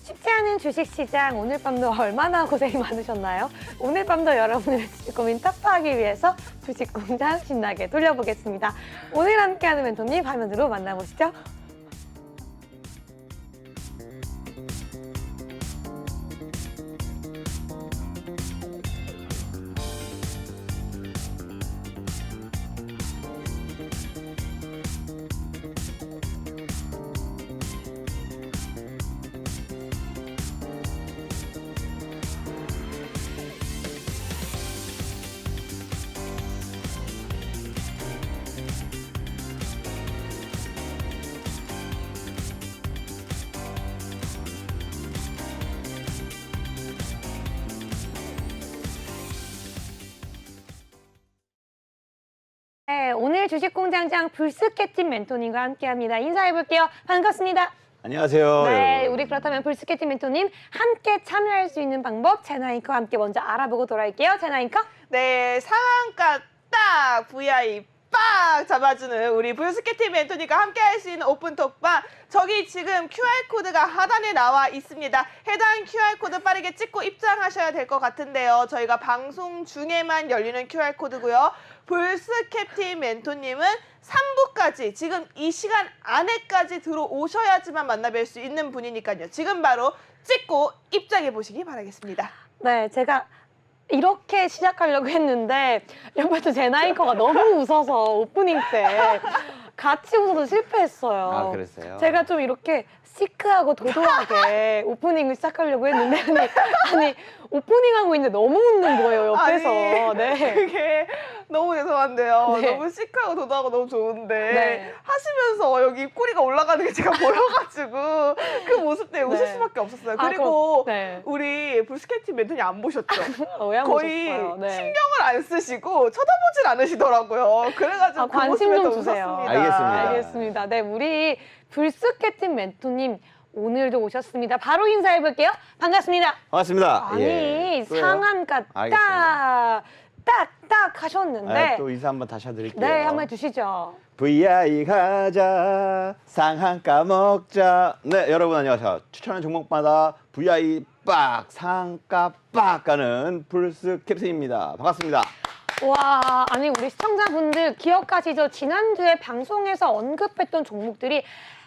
쉽지 않은 주식시장, 오늘 밤도 얼마나 고생이 많으셨나요? 오늘 밤도 여러분의 주식 고민 타파하기 위해서 주식공장 신나게 돌려보겠습니다. 오늘 함께하는 멘토님 화면으로 만나보시죠. 네, 오늘 주식공장장 불스케팀 멘토님과 함께합니다. 인사해볼게요. 반갑습니다. 안녕하세요. 네, 여러분. 우리 그렇다면 불스케팀 멘토님 함께 참여할 수 있는 방법 제나잉커와 함께 먼저 알아보고 돌아올게요. 제나잉커. 네, 상한가 딱 VI 빡 잡아주는 우리 불스케팀 멘토님과 함께 할 수 있는 오픈톡방, 저기 지금 QR코드가 하단에 나와 있습니다. 해당 QR코드 빠르게 찍고 입장하셔야 될 것 같은데요. 저희가 방송 중에만 열리는 QR코드고요. 불스케팀 멘토님은 3부까지 지금 이 시간 안에까지 들어오셔야지만 만나뵐 수 있는 분이니까요. 지금 바로 찍고 입장해 보시기 바라겠습니다. 네, 제가 이렇게 시작하려고 했는데 옆에서 제나잉커가 너무 웃어서 오프닝 때 같이 웃어서 실패했어요. 아, 그랬어요? 제가 좀 이렇게 시크하고 도도하게 오프닝을 시작하려고 했는데 아니 오프닝하고 있는데 너무 웃는 거예요, 옆에서. 아니, 네. 그게 너무 죄송한데요. 네. 너무 시크하고 도도하고 너무 좋은데 네. 하시면서 여기 입꼬리가 올라가는 게 제가 보여가지고 그 모습 때문에 웃을 네. 수밖에 없었어요. 아, 그리고 네. 우리 불스케팀 멘토님 안 보셨죠? 왜 안 거의 보셨어요? 네. 신경을 안 쓰시고 쳐다보질 않으시더라고요. 그래가지고 그 관심 모습에 좀 더 주세요. 웃었습니다. 알겠습니다. 알겠습니다. 네, 우리 불스케팀 멘토님 오늘도 오셨습니다. 바로 인사해볼게요. 반갑습니다. 반갑습니다. 아니 예. 또요? 상한가 알겠습니다. 딱 하셨는데 아, 또 인사 한번 다시 해드릴게요. 네, 한번 해주시죠. VI 가자, 상한가 먹자. 네, 여러분 안녕하세요. 추천한 종목마다 VI 빡, 상한가 빡 가는 불스 캡틴입니다. 반갑습니다. 와, 아니 우리 시청자분들 기억하시죠? 지난주에 방송에서 언급했던 종목들이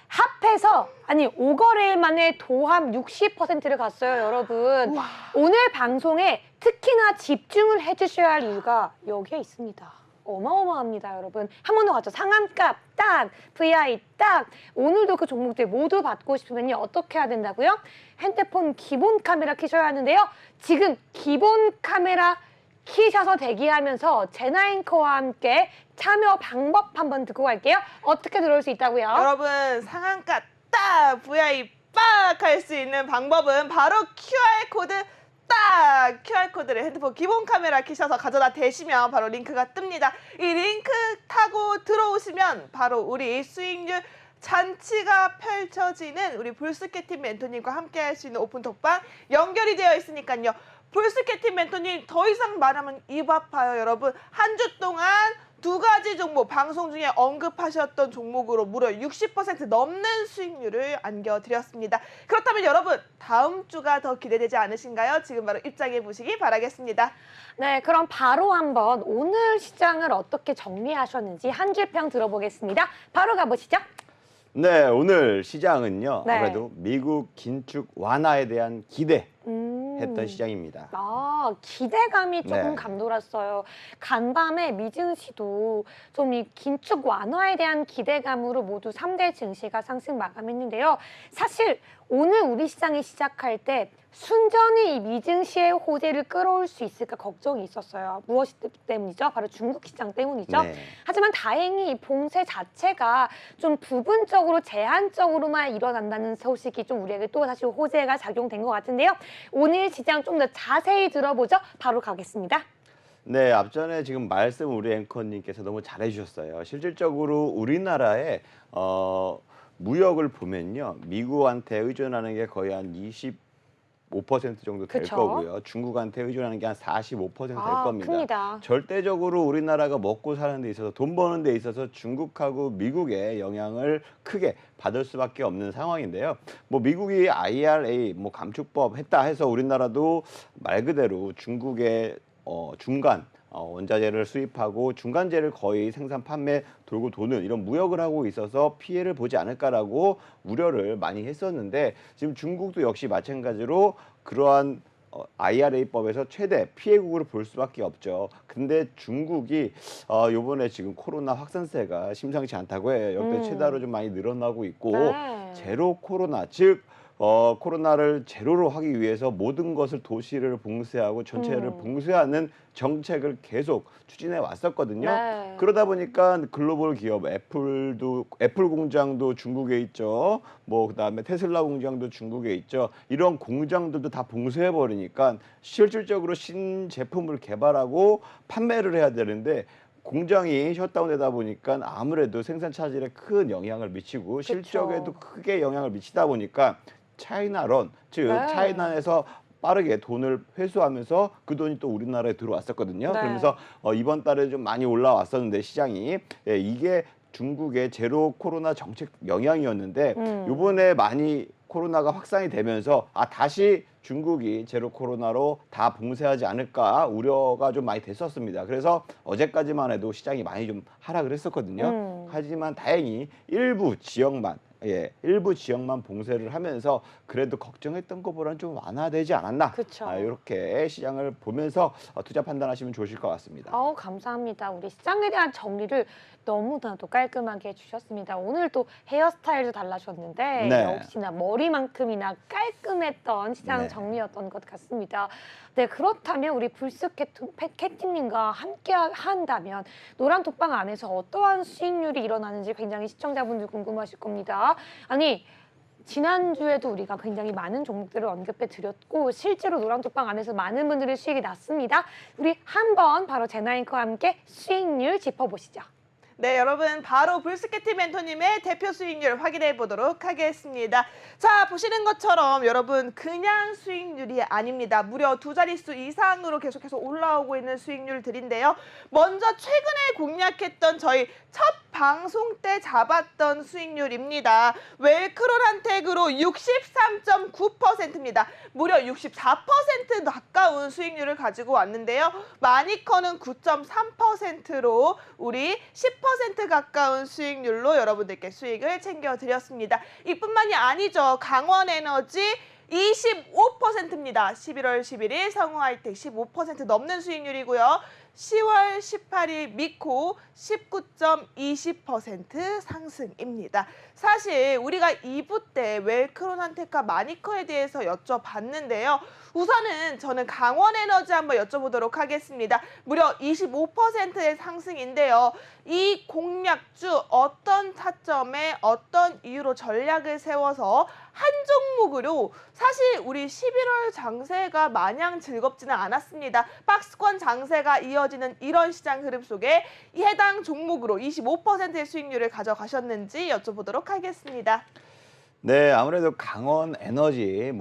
합해서 아니 5거래일 만에 도합 60%를 갔어요, 여러분. 우와. 오늘 방송에 특히나 집중을 해주셔야 할 이유가 여기에 있습니다. 어마어마합니다, 여러분. 한 번 더 가죠. 상한가 딱, VI 딱. 오늘도 그 종목들 모두 받고 싶으면요, 어떻게 해야 된다고요? 핸드폰 기본 카메라 켜셔야 하는데요. 지금 기본 카메라 키셔서 대기하면서 제나잉커와 함께 참여 방법 한번 듣고 갈게요. 어떻게 들어올 수 있다고요? 여러분, 상한가 딱 VI 빡 할 수 있는 방법은 바로 QR코드 딱! QR코드를 핸드폰 기본 카메라 켜셔서 가져다 대시면 바로 링크가 뜹니다. 이 링크 타고 들어오시면 바로 우리 수익률 잔치가 펼쳐지는 우리 불스케팀 멘토님과 함께 할 수 있는 오픈톡방 연결이 되어 있으니까요. 불스케팀 멘토님 더 이상 말하면 입 아파요, 여러분. 한 주 동안 2가지 종목, 방송 중에 언급하셨던 종목으로 무려 60% 넘는 수익률을 안겨드렸습니다. 그렇다면 여러분, 다음 주가 더 기대되지 않으신가요? 지금 바로 입장해 보시기 바라겠습니다. 네, 그럼 바로 한번 오늘 시장을 어떻게 정리하셨는지 한 줄 평 들어보겠습니다. 바로 가보시죠. 네, 오늘 시장은요. 네. 아무래도 미국 긴축 완화에 대한 기대했던 시장입니다. 아, 기대감이 조금 네. 감돌았어요. 간밤에 미증시도 좀 이 긴축 완화에 대한 기대감으로 모두 3대 증시가 상승 마감했는데요. 사실 오늘 우리 시장이 시작할 때 순전히 이 미증시의 호재를 끌어올 수 있을까 걱정이 있었어요. 무엇 때문이죠? 바로 중국 시장 때문이죠. 네. 하지만 다행히 이 봉쇄 자체가 좀 부분적으로 제한적으로만 일어난다는 소식이 좀 우리에게 또 사실 호재가 작용된 것 같은데요. 오늘 시장 좀 더 자세히 들어보죠. 바로 가겠습니다. 네, 앞전에 지금 말씀 우리 앵커님께서 너무 잘해주셨어요. 실질적으로 우리나라의 무역을 보면요, 미국한테 의존하는 게 거의 한 35% 정도 될 그쵸. 거고요. 중국한테 의존하는 게 한 45%될 겁니다. 큽니다. 절대적으로 우리나라가 먹고 사는 데 있어서 돈 버는 데 있어서 중국하고 미국의 영향을 크게 받을 수밖에 없는 상황인데요. 뭐 미국이 IRA 뭐 감축법 했다 해서 우리나라도 말 그대로 중국의 중간 원자재를 수입하고 중간재를 거의 생산 판매 돌고 도는 이런 무역을 하고 있어서 피해를 보지 않을까라고 우려를 많이 했었는데 지금 중국도 역시 마찬가지로 그러한 IRA법에서 최대 피해국으로 볼 수밖에 없죠. 근데 중국이 요번에 지금 코로나 확산세가 심상치 않다고 해요. 역대 최다로 좀 많이 늘어나고 있고 네. 제로 코로나 즉 코로나를 제로로 하기 위해서 모든 것을 도시를 봉쇄하고 전체를 봉쇄하는 정책을 계속 추진해 왔었거든요. 네. 그러다 보니까 글로벌 기업 애플 공장도 중국에 있죠. 뭐 그다음에 테슬라 공장도 중국에 있죠. 이런 공장들도 다 봉쇄해 버리니까 실질적으로 신제품을 개발하고 판매를 해야 되는데 공장이 셧다운되다 보니까 아무래도 생산 차질에 큰 영향을 미치고 실적에도 크게 영향을 미치다 보니까 차이나론 즉 네. 차이나에서 빠르게 돈을 회수하면서 그 돈이 또 우리나라에 들어왔었거든요. 네. 그러면서 이번 달에 좀 많이 올라왔었는데 시장이 이게 중국의 제로 코로나 정책 영향이었는데 요번에 많이 코로나가 확산이 되면서 다시 중국이 제로 코로나로 다 봉쇄하지 않을까 우려가 좀 많이 됐었습니다. 그래서 어제까지만 해도 시장이 많이 좀 하락을 했었거든요. 하지만 다행히 일부 지역만 봉쇄를 하면서 그래도 걱정했던 것보다는 좀 완화되지 않았나. 그쵸. 이렇게 시장을 보면서 투자 판단하시면 좋으실 것 같습니다. 감사합니다. 우리 시장에 대한 정리를 너무나도 깔끔하게 해주셨습니다. 오늘 또 헤어스타일도 달라졌는데 네. 역시나 머리만큼이나 깔끔했던 시장 네. 정리였던 것 같습니다. 네, 그렇다면 우리 불스캐팅님과 함께 한다면 노란 톡방 안에서 어떠한 수익률이 일어나는지 굉장히 시청자분들 궁금하실 겁니다. 아니 지난주에도 우리가 굉장히 많은 종목들을 언급해 드렸고 실제로 노란톡방 안에서 많은 분들의 수익이 났습니다. 우리 한번 바로 제나잉크와 함께 수익률 짚어보시죠. 네, 여러분 바로 불스케티 멘토님의 대표 수익률 확인해 보도록 하겠습니다. 자, 보시는 것처럼 여러분 그냥 수익률이 아닙니다. 무려 두 자릿수 이상으로 계속해서 올라오고 있는 수익률들인데요. 먼저 최근에 공략했던 저희 첫 방송 때 잡았던 수익률입니다. 웰크론한택으로 63.9%입니다. 무려 64% 가까운 수익률을 가지고 왔는데요. 마니커는 9.3%로 우리 10% 가까운 수익률로 여러분들께 수익을 챙겨드렸습니다. 이뿐만이 아니죠. 강원에너지 25%입니다. 11월 11일 성우하이텍 15% 넘는 수익률이고요. 10월 18일 미코 19.20% 상승입니다. 사실 우리가 2부 때 웰크론한테카 마니커에 대해서 여쭤봤는데요. 우선은 저는 강원에너지 한번 여쭤보도록 하겠습니다. 무려 25%의 상승인데요. 이 공략주 어떤 타점에 어떤 이유로 전략을 세워서 한 종목으로 사실 우리 11월 장세가 마냥 즐겁지는 않았습니다. 박스권 장세가 이어지는 이런 시장 흐름 속에 이 해당 종목으로 25%의 수익률을 가져가셨는지 여쭤보도록 하겠습니다. 네, 아무래도 강원 에너지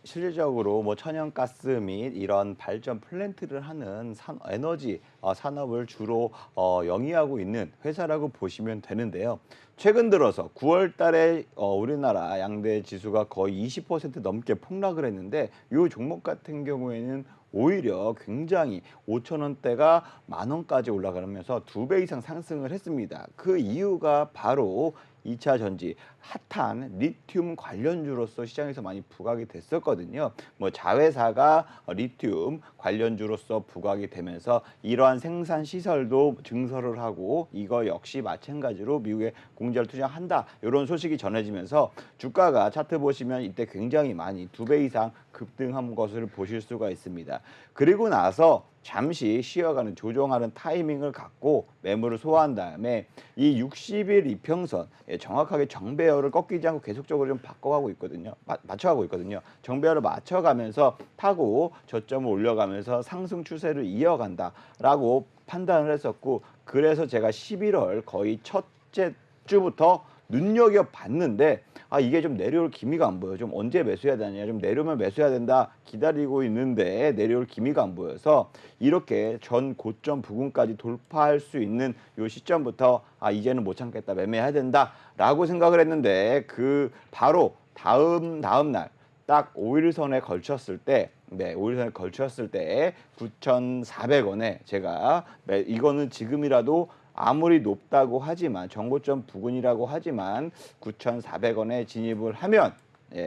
실질적으로 천연가스 및 이런 발전 플랜트를 하는 에너지 산업을 주로 영위하고 있는 회사라고 보시면 되는데요. 최근 들어서 9월 달에 우리나라 양대 지수가 거의 20% 넘게 폭락을 했는데 이 종목 같은 경우에는 오히려 굉장히 5,000원대가 10,000원까지 올라가면서 2배 이상 상승을 했습니다. 그 이유가 바로 2차 전지 핫한 리튬 관련주로서 시장에서 많이 부각이 됐었거든요. 자회사가 리튬 관련주로서 부각이 되면서 이러한 생산 시설도 증설을 하고 이거 역시 마찬가지로 미국에 공장을 투자한다. 이런 소식이 전해지면서 주가가 차트 보시면 이때 굉장히 많이 2배 이상 급등한 것을 보실 수가 있습니다. 그리고 나서 잠시 쉬어가는 조정하는 타이밍을 갖고 매물을 소화한 다음에 이 60일 이평선 정확하게 정배열을 꺾이지 않고 계속적으로 좀 바꿔가고 있거든요. 맞춰가고 있거든요. 정배열을 맞춰가면서 타고 저점을 올려가면서 상승 추세를 이어간다라고 판단을 했었고 그래서 제가 11월 거의 첫째 주부터 눈여겨봤는데 이게 좀 내려올 기미가 안 보여. 좀 언제 매수해야 되냐. 좀 내려오면 매수해야 된다. 기다리고 있는데 내려올 기미가 안 보여서 이렇게 전 고점 부근까지 돌파할 수 있는 요 시점부터 이제는 못 참겠다. 매매해야 된다라고 생각을 했는데 그 바로 다음 날 딱 5일선에 걸쳤을 때 5일선에 걸쳤을 때 9,400원에 제가 이거는 지금이라도 아무리 높다고 하지만 정고점 부근이라고 하지만 9,400원에 진입을 하면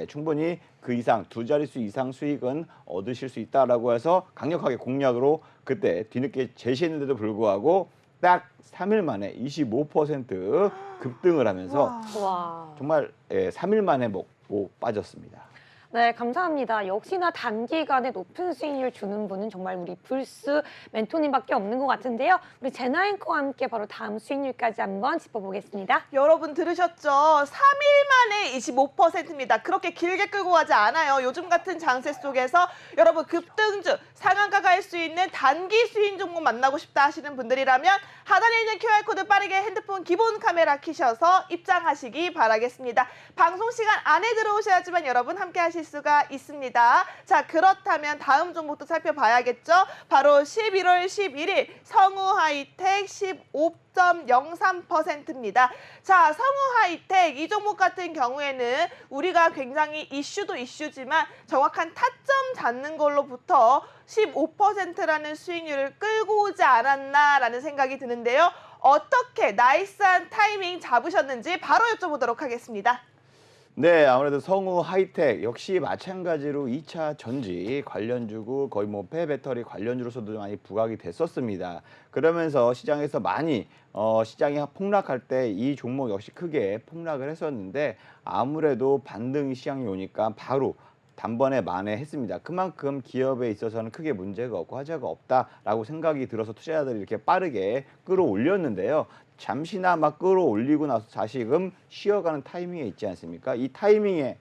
충분히 그 이상 두 자릿수 이상 수익은 얻으실 수 있다라고 해서 강력하게 공략으로 그때 뒤늦게 제시했는데도 불구하고 딱 3일 만에 25% 급등을 하면서 와. 정말 3일 만에 먹고 빠졌습니다. 네, 감사합니다. 역시나 단기간에 높은 수익률 주는 분은 정말 우리 불스 멘토님밖에 없는 것 같은데요. 우리 제나앵커와 함께 바로 다음 수익률까지 한번 짚어보겠습니다. 여러분 들으셨죠? 3일 만에 25%입니다. 그렇게 길게 끌고 가지 않아요. 요즘 같은 장세 속에서 여러분 급등주, 상한가 갈 수 있는 단기 수익 종목 만나고 싶다 하시는 분들이라면 하단에 있는 QR코드 빠르게 핸드폰 기본 카메라 켜셔서 입장하시기 바라겠습니다. 방송 시간 안에 들어오셔야지만 여러분 함께 하실 수가 있습니다. 자, 그렇다면 다음 종목도 살펴봐야겠죠? 바로 11월 11일 성우하이텍 15.03%입니다. 자, 성우하이텍 이 종목 같은 경우에는 우리가 굉장히 이슈도 이슈지만 정확한 타점 잡는 걸로부터 15%라는 수익률을 끌고 오지 않았나라는 생각이 드는데요. 어떻게 나이스한 타이밍 잡으셨는지 바로 여쭤보도록 하겠습니다. 네, 아무래도 성우 하이텍 역시 마찬가지로 2차 전지 관련주고 거의 뭐 폐배터리 관련주로서도 많이 부각이 됐었습니다. 그러면서 시장에서 많이 시장이 폭락할 때 이 종목 역시 크게 폭락을 했었는데 아무래도 반등이 시장이 오니까 바로 단번에 만회했습니다. 그만큼 기업에 있어서는 크게 문제가 없고 화제가 없다라고 생각이 들어서 투자자들이 이렇게 빠르게 끌어올렸는데요. 잠시나마 끌어올리고 나서 다시금 쉬어가는 타이밍에 있지 않습니까? 이 타이밍에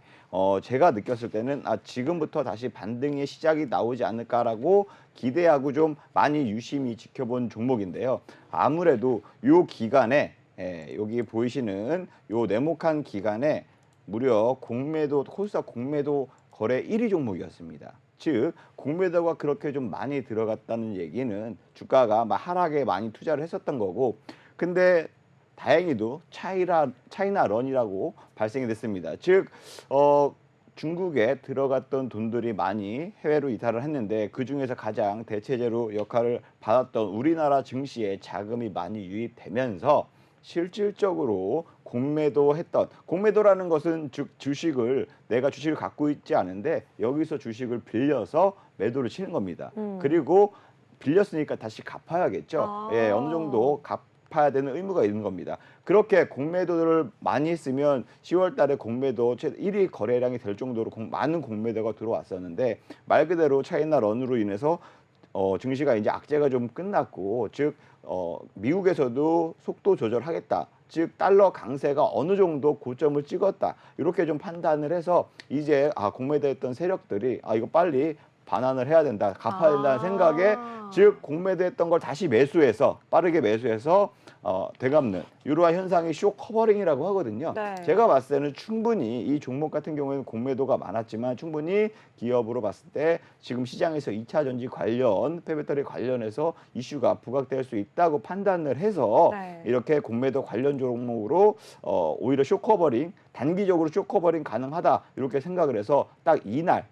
제가 느꼈을 때는 지금부터 다시 반등의 시작이 나오지 않을까라고 기대하고 좀 많이 유심히 지켜본 종목인데요. 아무래도 요 기간에 여기 보이시는 요 네모칸 기간에 무려 공매도 코스닥 공매도 거래 1위 종목이었습니다. 즉 공매도가 그렇게 좀 많이 들어갔다는 얘기는 주가가 막 하락에 많이 투자를 했었던 거고 근데 다행히도 차이나 런이라고 발생이 됐습니다. 즉 중국에 들어갔던 돈들이 많이 해외로 이탈을 했는데 그중에서 가장 대체제로 역할을 받았던 우리나라 증시에 자금이 많이 유입되면서 실질적으로 공매도라는 것은 즉 주식을 내가 주식을 갖고 있지 않은데 여기서 주식을 빌려서 매도를 치는 겁니다. 그리고 빌렸으니까 다시 갚아야겠죠. 어느 정도 갚아야 되는 의무가 있는 겁니다. 그렇게 공매도를 많이 했으면 10월 달에 공매도 1위 거래량이 될 정도로 많은 공매도가 들어왔었는데 말 그대로 차이나 런으로 인해서 증시가 이제 악재가 좀 끝났고 즉 미국에서도 속도 조절하겠다. 즉 달러 강세가 어느 정도 고점을 찍었다. 이렇게 좀 판단을 해서 이제 공매도했던 세력들이 이거 빨리 반환을 해야 된다. 갚아야 된다는 생각에 즉 공매도했던 걸 다시 매수해서 빠르게 매수해서 되갚는 이러한 현상이 쇼 커버링이라고 하거든요. 네. 제가 봤을 때는 충분히 이 종목 같은 경우에는 공매도가 많았지만 충분히 기업으로 봤을 때 지금 시장에서 2차 전지 관련 폐배터리 관련해서 이슈가 부각될 수 있다고 판단을 해서 네. 이렇게 공매도 관련 종목으로 오히려 쇼 커버링 단기적으로 쇼 커버링 가능하다 이렇게 생각을 해서 딱 이날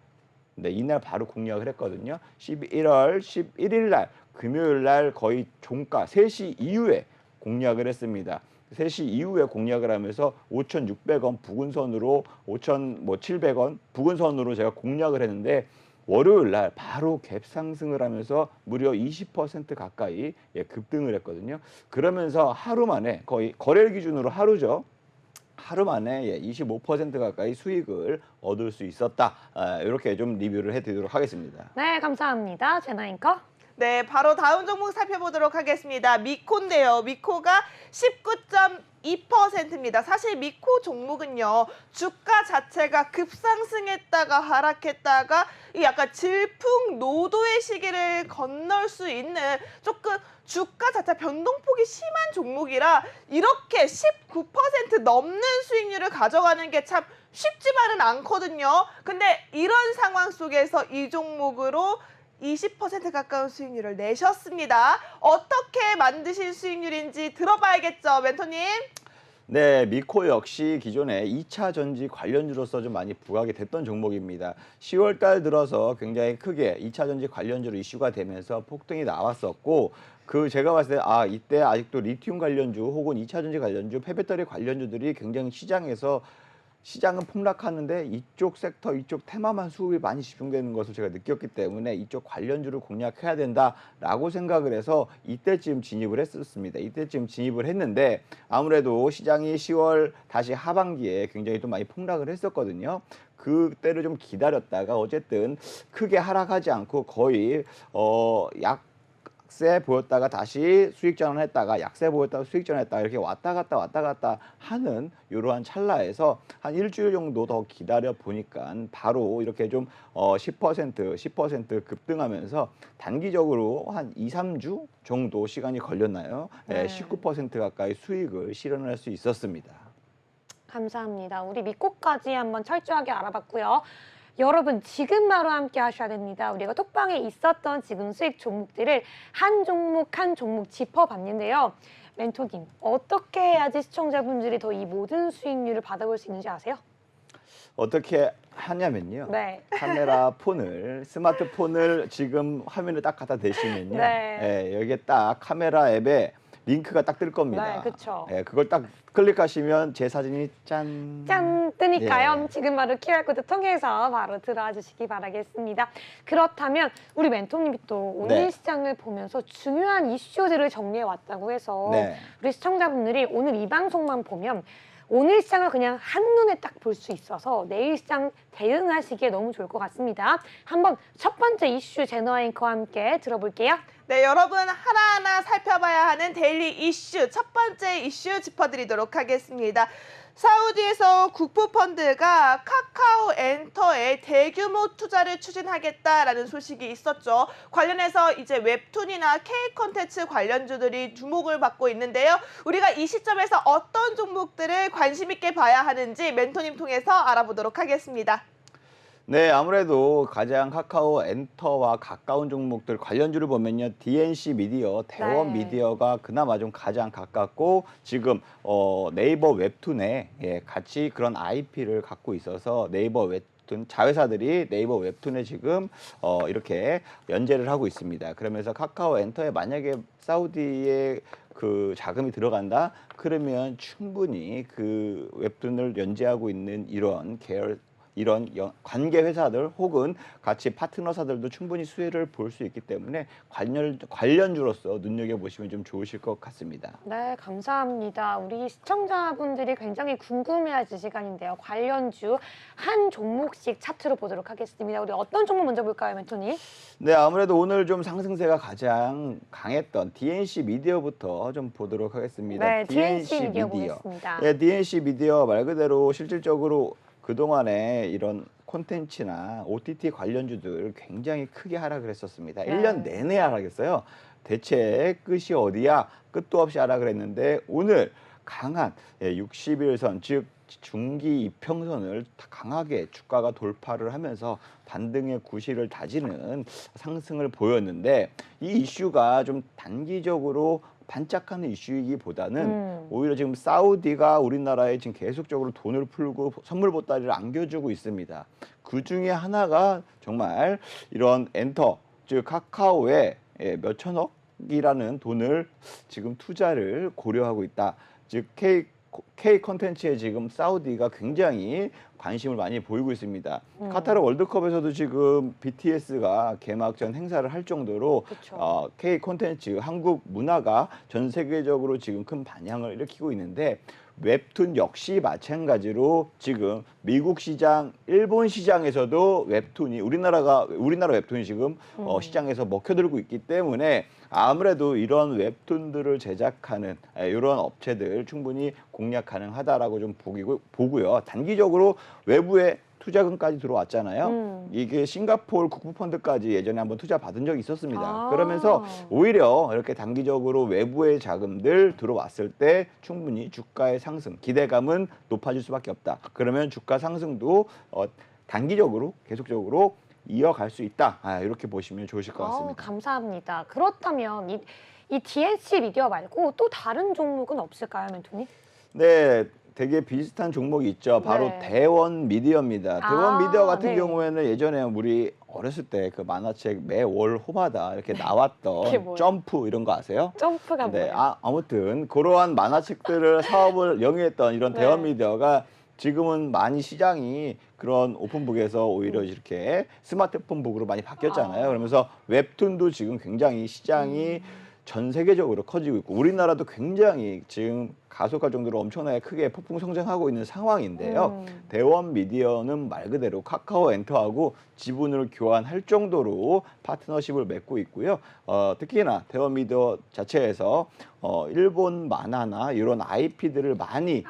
이날 바로 공략을 했거든요. 11월 11일 날 금요일 날 거의 종가 3시 이후에 공략을 했습니다. 3시 이후에 공략을 하면서 5,600원 부근선으로 5,700원 부근선으로 제가 공략을 했는데 월요일 날 바로 갭 상승을 하면서 무려 20% 가까이 급등을 했거든요. 그러면서 하루 만에 거의 거래일 기준으로 하루죠. 하루 만에 25% 가까이 수익을 얻을 수 있었다. 이렇게 좀 리뷰를 해드리도록 하겠습니다. 네, 감사합니다. 제나앵커. 네, 바로 다음 종목 살펴보도록 하겠습니다. 미코인데요. 미코가 19.2%입니다. 사실 미코 종목은요, 주가 자체가 급상승했다가 하락했다가 이 약간 질풍노도의 시기를 건널 수 있는 조금 주가 자체 변동폭이 심한 종목이라 이렇게 19% 넘는 수익률을 가져가는 게 참 쉽지만은 않거든요. 근데 이런 상황 속에서 이 종목으로 20% 가까운 수익률을 내셨습니다. 어떻게 만드신 수익률인지 들어봐야겠죠, 멘토님? 네, 미코 역시 기존에 2차 전지 관련주로서 좀 많이 부각이 됐던 종목입니다. 10월 달 들어서 굉장히 크게 2차 전지 관련주로 이슈가 되면서 폭등이 나왔었고, 제가 봤을 때 이때 아직도 리튬 관련주 혹은 2차 전지 관련주, 폐배터리 관련주들이 굉장히 시장은 폭락하는데 이쪽 섹터, 이쪽 테마만 수급이 많이 집중되는 것을 제가 느꼈기 때문에 이쪽 관련주를 공략해야 된다라고 생각을 해서 이때쯤 진입을 했었습니다. 이때쯤 진입을 했는데 아무래도 시장이 10월 다시 하반기에 굉장히 또 많이 폭락을 했었거든요. 그때를 좀 기다렸다가 어쨌든 크게 하락하지 않고 거의 약세 보였다가 다시 수익 전환했다가 약세 보였다가 수익 전환했다가 이렇게 왔다 갔다 하는 이러한 찰나에서 한 일주일 정도 더 기다려 보니까 바로 이렇게 좀 10% 급등하면서 단기적으로 한 2, 3주 정도 시간이 걸렸나요? 네, 19% 가까이 수익을 실현할 수 있었습니다. 감사합니다. 우리 미코까지 한번 철저하게 알아봤고요. 여러분 지금 바로 함께 하셔야 됩니다. 우리가 톡방에 있었던 지금 수익 종목들을 한 종목 짚어봤는데요. 멘토님, 어떻게 해야지 시청자분들이 더 이 모든 수익률을 받아볼 수 있는지 아세요? 어떻게 하냐면요. 네. 카메라 스마트폰을 지금 화면에 딱 갖다 대시면요. 네. 여기에 딱 카메라 앱에 링크가 딱 뜰 겁니다. 네, 그쵸. 그걸 딱 클릭하시면 제 사진이 짠 뜨니까요. 예. 지금 바로 QR코드 통해서 바로 들어와 주시기 바라겠습니다. 그렇다면 우리 멘토님이 또 오늘 네. 시장을 보면서 중요한 이슈들을 정리해 왔다고 해서 네. 우리 시청자분들이 오늘 이 방송만 보면 오늘 시장을 그냥 한눈에 딱 볼 수 있어서 내일 시장 대응하시기에 너무 좋을 것 같습니다. 한번 첫 번째 이슈 제너 앵커와 함께 들어볼게요. 네, 여러분 하나하나 살펴봐야 하는 데일리 이슈 첫 번째 이슈 짚어드리도록 하겠습니다. 사우디에서 국부펀드가 카카오 엔터에 대규모 투자를 추진하겠다라는 소식이 있었죠. 관련해서 이제 웹툰이나 K 콘텐츠 관련주들이 주목을 받고 있는데요. 우리가 이 시점에서 어떤 종목들을 관심 있게 봐야 하는지 멘토님 통해서 알아보도록 하겠습니다. 네, 아무래도 가장 카카오 엔터와 가까운 종목들 관련주를 보면요. DNC 미디어, 대원 네. 미디어가 그나마 좀 가장 가깝고 지금 네이버 웹툰에 같이 그런 IP를 갖고 있어서 네이버 웹툰 자회사들이 네이버 웹툰에 지금 이렇게 연재를 하고 있습니다. 그러면서 카카오 엔터에 만약에 사우디에 그 자금이 들어간다? 그러면 충분히 그 웹툰을 연재하고 있는 이런 관계 회사들 혹은 같이 파트너사들도 충분히 수혜를 볼 수 있기 때문에 관련주로서 눈여겨보시면 좀 좋으실 것 같습니다. 네, 감사합니다. 우리 시청자분들이 굉장히 궁금해하실 시간인데요. 관련주 한 종목씩 차트로 보도록 하겠습니다. 우리 어떤 종목 먼저 볼까요, 멘토님? 네, 아무래도 오늘 좀 상승세가 가장 강했던 DNC 미디어부터 좀 보도록 하겠습니다. 네, DNC 미디어 보겠습니다. 네, DNC 미디어 말 그대로 실질적으로 그동안에 이런 콘텐츠나 OTT 관련주들 굉장히 크게 하락을 했었습니다. 네. 1년 내내 하락했어요. 대체 끝이 어디야? 끝도 없이 하락을 했는데 오늘 강한 60일선 즉 중기 이평선을 강하게 주가가 돌파를 하면서 반등의 구실을 다지는 상승을 보였는데 이 이슈가 좀 단기적으로 반짝하는 이슈이기보다는 오히려 지금 사우디가 우리나라에 지금 계속적으로 돈을 풀고 선물 보따리를 안겨주고 있습니다. 그 중에 하나가 정말 이런 엔터, 즉 카카오에 몇천억이라는 돈을 지금 투자를 고려하고 있다. 즉 K 콘텐츠에 지금 사우디가 굉장히 관심을 많이 보이고 있습니다. 카타르 월드컵에서도 지금 BTS가 개막전 행사를 할 정도로 그쵸. K 콘텐츠 한국 문화가 전 세계적으로 지금 큰 반향을 일으키고 있는데 웹툰 역시 마찬가지로 지금 미국 시장, 일본 시장에서도 웹툰이 우리나라 웹툰이 지금 시장에서 먹혀들고 있기 때문에 아무래도 이런 웹툰들을 제작하는 이런 업체들 충분히 공략 가능하다라고 좀 보고요. 단기적으로 외부에 투자금까지 들어왔잖아요. 이게 싱가포르 국부펀드까지 예전에 한번 투자 받은 적이 있었습니다. 아. 그러면서 오히려 이렇게 단기적으로 외부의 자금들 들어왔을 때 충분히 주가의 상승, 기대감은 높아질 수밖에 없다. 그러면 주가 상승도 단기적으로 계속적으로 이어갈 수 있다. 이렇게 보시면 좋으실 것 같습니다. 감사합니다. 그렇다면 이 DNC 미디어 말고 또 다른 종목은 없을까요, 멘토님? 네, 되게 비슷한 종목이 있죠. 바로 네. 대원 미디어입니다. 대원 미디어 같은 네. 경우에는 예전에 우리 어렸을 때 그 만화책 매월 호마다 이렇게 그게 나왔던 뭐예요? 점프 이런 거 아세요? 점프가 네, 뭐예요? 아무튼 그러한 만화책들을 사업을 영위했던 이런 네. 대원 미디어가 지금은 많이 시장이 그런 오픈북에서 오히려 이렇게 스마트폰북으로 많이 바뀌었잖아요. 그러면서 웹툰도 지금 굉장히 시장이 전 세계적으로 커지고 있고 우리나라도 굉장히 지금 가속할 정도로 엄청나게 크게 폭풍 성장하고 있는 상황인데요. 대원 미디어는 말 그대로 카카오 엔터하고 지분을 교환할 정도로 파트너십을 맺고 있고요. 특히나 대원 미디어 자체에서 일본 만화나 이런 IP들을 많이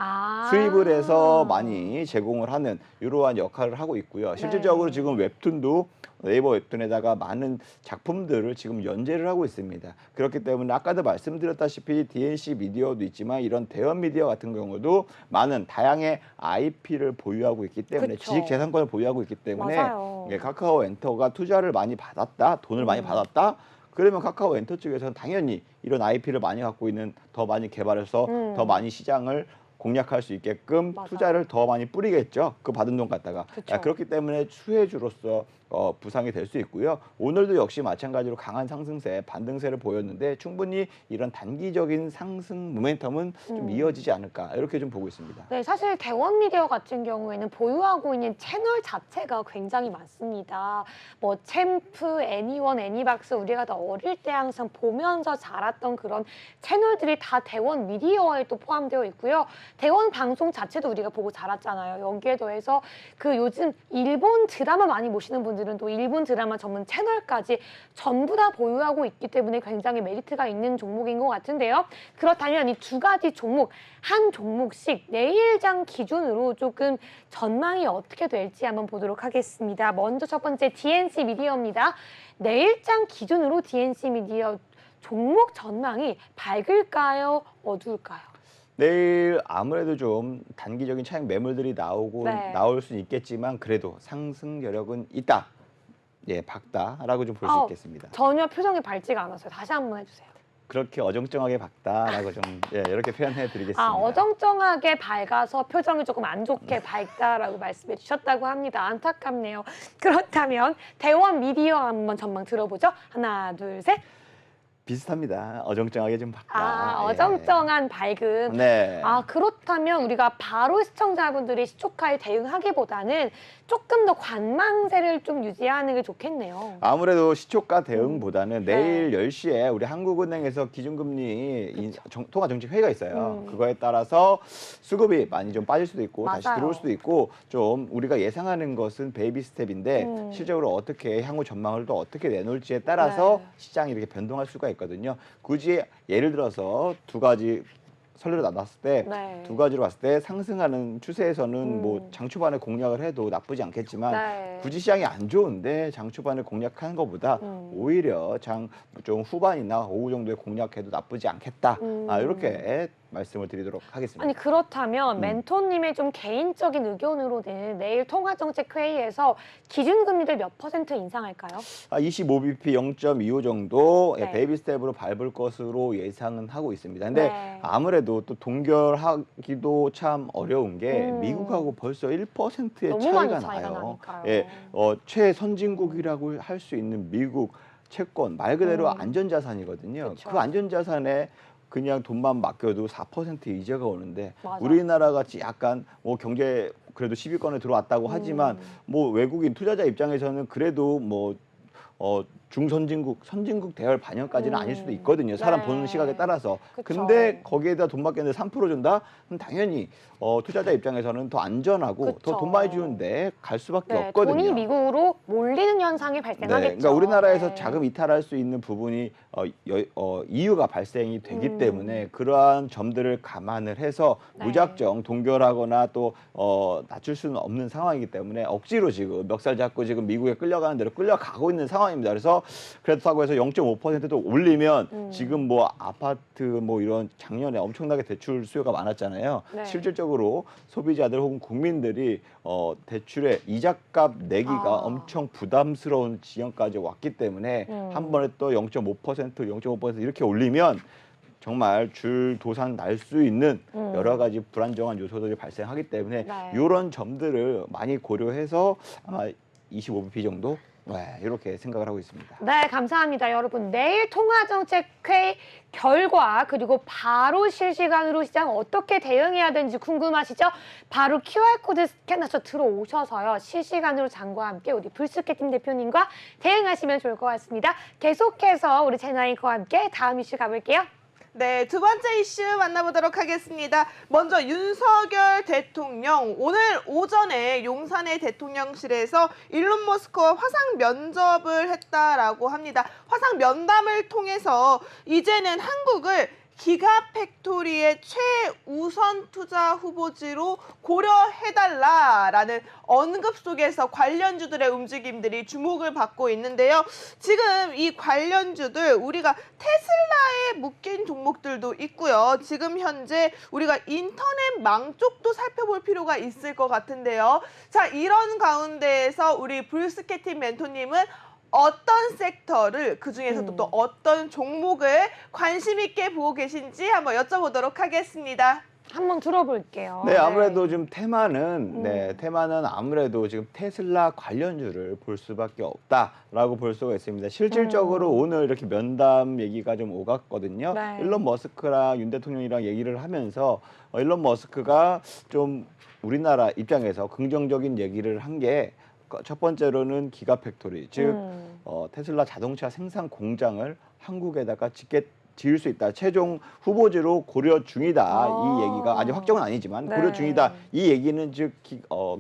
수입을 해서 많이 제공을 하는 이러한 역할을 하고 있고요. 실질적으로 지금 웹툰도 네이버 웹툰에다가 많은 작품들을 지금 연재를 하고 있습니다. 그렇기 때문에 아까도 말씀드렸다시피 DNC 미디어도 있지만 이런 대원 미디어 같은 경우도 많은 다양의 IP를 보유하고 있기 때문에 그쵸. 지식재산권을 보유하고 있기 때문에 맞아요. 카카오 엔터가 투자를 많이 받았다, 돈을 많이 받았다. 그러면 카카오 엔터 측에서는 당연히 이런 IP를 많이 갖고 있는 더 많이 개발해서 더 많이 시장을 공략할 수 있게끔 맞아. 투자를 더 많이 뿌리겠죠. 그 받은 돈 갖다가. 그쵸. 그렇기 때문에 수혜주로서 부상이 될 수 있고요. 오늘도 역시 마찬가지로 강한 상승세, 반등세를 보였는데 충분히 이런 단기적인 상승 모멘텀은 좀 이어지지 않을까 이렇게 좀 보고 있습니다. 네, 사실 대원 미디어 같은 경우에는 보유하고 있는 채널 자체가 굉장히 많습니다. 뭐 챔프, 애니원, 애니박스 우리가 더 어릴 때 항상 보면서 자랐던 그런 채널들이 다 대원 미디어에 또 포함되어 있고요. 대원 방송 자체도 우리가 보고 자랐잖아요. 여기에 더해서 그 요즘 일본 드라마 많이 보시는 분들은 또 일본 드라마 전문 채널까지 전부 다 보유하고 있기 때문에 굉장히 메리트가 있는 종목인 것 같은데요. 그렇다면 이 두 가지 종목, 한 종목씩 내일장 기준으로 조금 전망이 어떻게 될지 한번 보도록 하겠습니다. 먼저 첫 번째 DNC 미디어입니다. 내일장 기준으로 DNC 미디어 종목 전망이 밝을까요? 어두울까요? 내일 아무래도 좀 단기적인 차익 매물들이 네. 나올 수는 있겠지만 그래도 상승 여력은 있다. 예, 밝다라고 좀 볼 수 있겠습니다. 전혀 표정이 밝지가 않았어요. 다시 한번 해주세요. 그렇게 어정쩡하게 밝다라고 좀 이렇게 표현해 드리겠습니다. 어정쩡하게 밝아서 표정이 조금 안 좋게 밝다라고 말씀해 주셨다고 합니다. 안타깝네요. 그렇다면 대원 미디어 한번 전망 들어보죠. 하나, 둘, 셋. 비슷합니다. 어정쩡하게 좀 밝다. 어정쩡한 밝음. 네. 그렇다면 우리가 바로 시청자분들이 시초카에 대응하기보다는 조금 더 관망세를 좀 유지하는 게 좋겠네요. 아무래도 시초가 대응보다는 내일 10시에 우리 한국은행에서 기준금리 통화정책회의가 있어요. 그거에 따라서 수급이 많이 좀 빠질 수도 있고 다시 맞아요. 들어올 수도 있고 좀 우리가 예상하는 것은 베이비 스텝인데 실적으로 어떻게 향후 전망을 또 어떻게 내놓을지에 따라서 시장이 이렇게 변동할 수가 있거든요. 굳이 예를 들어서 두 가지 선례로 나눴을 때 두 가지로 봤을 때 상승하는 추세에서는 뭐 장 초반에 공략을 해도 나쁘지 않겠지만 굳이 시장이 안 좋은데 장 초반에 공략하는 것보다 오히려 장 좀 후반이나 오후 정도에 공략해도 나쁘지 않겠다. 이렇게 말씀을 드리도록 하겠습니다. 아니 그렇다면 멘토님의 좀 개인적인 의견으로는 내일 통화정책회의에서 기준금리를 몇 % 인상할까요? 25bp 0.25 정도 네. 베이비 스텝으로 밟을 것으로 예상은 하고 있습니다. 근데 네. 아무래도 또 동결하기도 참 어려운 게 미국하고 벌써 1%의 너무 차이가 많이 차이가 나요. 나니까요. 예, 최선진국이라고 할 수 있는 미국 채권 말 그대로 안전자산이거든요. 그쵸. 그 안전자산에 그냥 돈만 맡겨도 4% 이자가 오는데 맞아. 우리나라 같이 약간 뭐 경제 그래도 10위권에 들어왔다고 하지만 뭐 외국인 투자자 입장에서는 그래도 뭐 선진국 대열 반영까지는 아닐 수도 있거든요. 사람 네. 보는 시각에 따라서. 그쵸. 근데 거기에다 돈 맡겼는데 3% 준다? 그럼 당연히 투자자 입장에서는 더 안전하고 그쵸. 더 돈 많이 주는데 갈 수밖에 네, 없거든요. 돈이 미국으로 몰리는 현상이 발생하겠죠. 네, 그러니까 우리나라에서 네. 자금 이탈할 수 있는 부분이 이유가 발생이 되기 음. 때문에 그러한 점들을 감안을 해서 네. 무작정 동결하거나 또 낮출 수는 없는 상황이기 때문에 억지로 지금 멱살 잡고 지금 미국에 끌려가는 대로 끌려가고 있는 상황입니다. 그래서 그렇다고 해서 0.5%도 올리면 지금 뭐 아파트 뭐 이런 작년에 엄청나게 대출 수요가 많았잖아요. 네. 실질적으로 소비자들 혹은 국민들이 대출의 이자값 내기가 엄청 부담스러운 지경까지 왔기 때문에 한 번에 또 0.5% 이렇게 올리면 정말 줄도산 날 수 있는 여러 가지 불안정한 요소들이 발생하기 때문에 네. 이런 점들을 많이 고려해서 아마 25bp 정도 이렇게 생각을 하고 있습니다. 네, 감사합니다. 여러분, 내일 통화정책회 결과 그리고 바로 실시간으로 시장 어떻게 대응해야 되는지 궁금하시죠? 바로 QR코드 스캔하셔서 들어오셔서요. 실시간으로 장과 함께 우리 불스케팅 대표님과 대응하시면 좋을 것 같습니다. 계속해서 우리 제나이커와 함께 다음 이슈 가볼게요. 네, 두 번째 이슈 만나보도록 하겠습니다. 먼저 윤석열 대통령 오늘 오전에 용산의 대통령실에서 일론 머스크와 화상 면접을 했다라고 합니다. 화상 면담을 통해서 이제는 한국을 기가팩토리의 최우선 투자 후보지로 고려해달라라는 언급 속에서 관련주들의 움직임들이 주목을 받고 있는데요. 지금 이 관련주들 우리가 테슬라에 묶인 종목들도 있고요. 지금 현재 우리가 인터넷망 쪽도 살펴볼 필요가 있을 것 같은데요. 자, 이런 가운데에서 우리 불스케팅 멘토님은 어떤 섹터를 그중에서도 또 어떤 종목을 관심 있게 보고 계신지 한번 여쭤보도록 하겠습니다. 한번 들어볼게요. 네, 아무래도 지금 테마는 아무래도 지금 테슬라 관련주를 볼 수밖에 없다라고 볼 수가 있습니다. 실질적으로 오늘 이렇게 면담 얘기가 좀 오갔거든요. 네. 일론 머스크랑 윤 대통령이랑 얘기를 하면서 일론 머스크가 좀 우리나라 입장에서 긍정적인 얘기를 한 게 첫 번째로는 기가팩토리, 즉 테슬라 자동차 생산 공장을 한국에다가 지을 수 있다. 최종 후보지로 고려 중이다. 이 얘기가 아직 확정은 아니지만 네. 고려 중이다. 이 얘기는 즉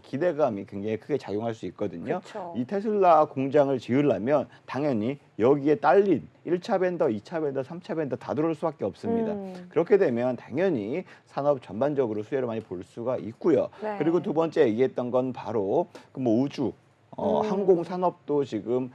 기대감이 굉장히 크게 작용할 수 있거든요. 그쵸. 이 테슬라 공장을 지으려면 당연히 여기에 딸린 1차 벤더, 2차 벤더, 3차 벤더 다 들어올 수밖에 없습니다. 그렇게 되면 당연히 산업 전반적으로 수혜를 많이 볼 수가 있고요. 네. 그리고 두 번째 얘기했던 건 바로 뭐 우주, 항공 산업도 지금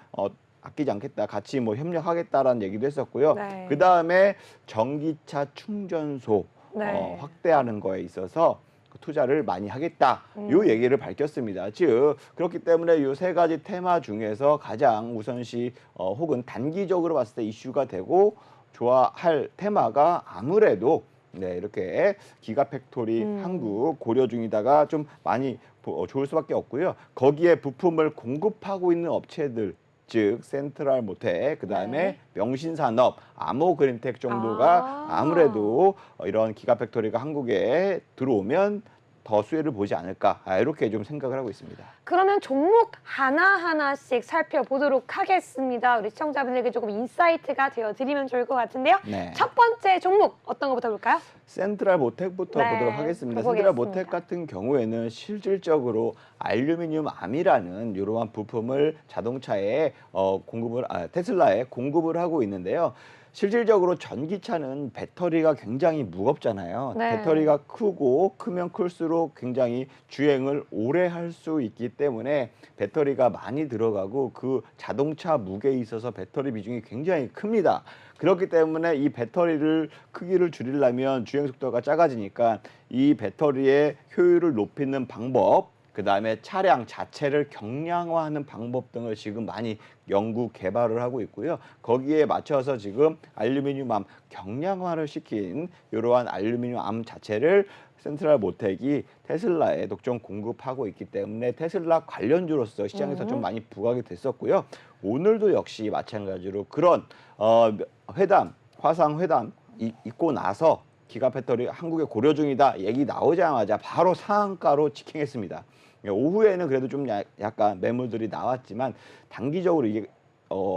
아끼지 않겠다, 같이 뭐 협력하겠다라는 얘기도 했었고요. 네. 그 다음에 전기차 충전소 네. 확대하는 거에 있어서 투자를 많이 하겠다. 요 얘기를 밝혔습니다. 즉 그렇기 때문에 요 세 가지 테마 중에서 가장 우선시 혹은 단기적으로 봤을 때 이슈가 되고 좋아할 테마가 아무래도 이렇게 기가팩토리 한국 고려 중이다가 좀 많이 좋을 수밖에 없고요. 거기에 부품을 공급하고 있는 업체들, 즉 센트럴 모텍, 그다음에 명신산업, 아모그린텍 정도가 아무래도 이런 기가팩토리가 한국에 들어오면 더 수혜를 보지 않을까, 이렇게 좀 생각을 하고 있습니다. 그러면 종목 하나하나씩 살펴보도록 하겠습니다. 우리 시청자분들에게 조금 인사이트가 되어드리면 좋을 것 같은데요. 네. 첫 번째 종목 어떤 거부터 볼까요? 센트럴 모텍부터 네, 보도록 하겠습니다. 보겠습니다. 센트럴 모텍 같은 경우에는 실질적으로 알루미늄 암이라는 이러한 부품을 자동차에 테슬라에 공급을 하고 있는데요. 실질적으로 전기차는 배터리가 굉장히 무겁잖아요. 네. 배터리가 크면 클수록 굉장히 주행을 오래 할 수 있기 때문에 배터리가 많이 들어가고 그 자동차 무게에 있어서 배터리 비중이 굉장히 큽니다. 그렇기 때문에 이 배터리를 크기를 줄이려면 주행 속도가 작아지니까 이 배터리의 효율을 높이는 방법, 그 다음에 차량 자체를 경량화하는 방법 등을 지금 많이 연구 개발을 하고 있고요. 거기에 맞춰서 지금 알루미늄 암 경량화를 시킨 이러한 알루미늄 암 자체를 센트럴 모텍이 테슬라에 독점 공급하고 있기 때문에 테슬라 관련주로서 시장에서 좀 많이 부각이 됐었고요. 오늘도 역시 마찬가지로 그런 화상 회담 있고 나서 기가팩토리 한국에 고려 중이다 얘기 나오자마자 바로 상한가로 직행했습니다. 오후에는 그래도 좀 약간 매물들이 나왔지만 단기적으로 이게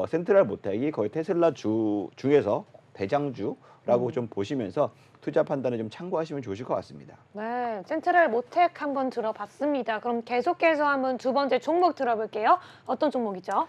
센트럴 모텍이 거의 테슬라 주 중에서 대장주라고 좀 보시면서 투자 판단에 좀 참고하시면 좋으실 것 같습니다. 네, 센트럴 모텍 한번 들어봤습니다. 그럼 계속해서 한번 두 번째 종목 들어볼게요. 어떤 종목이죠?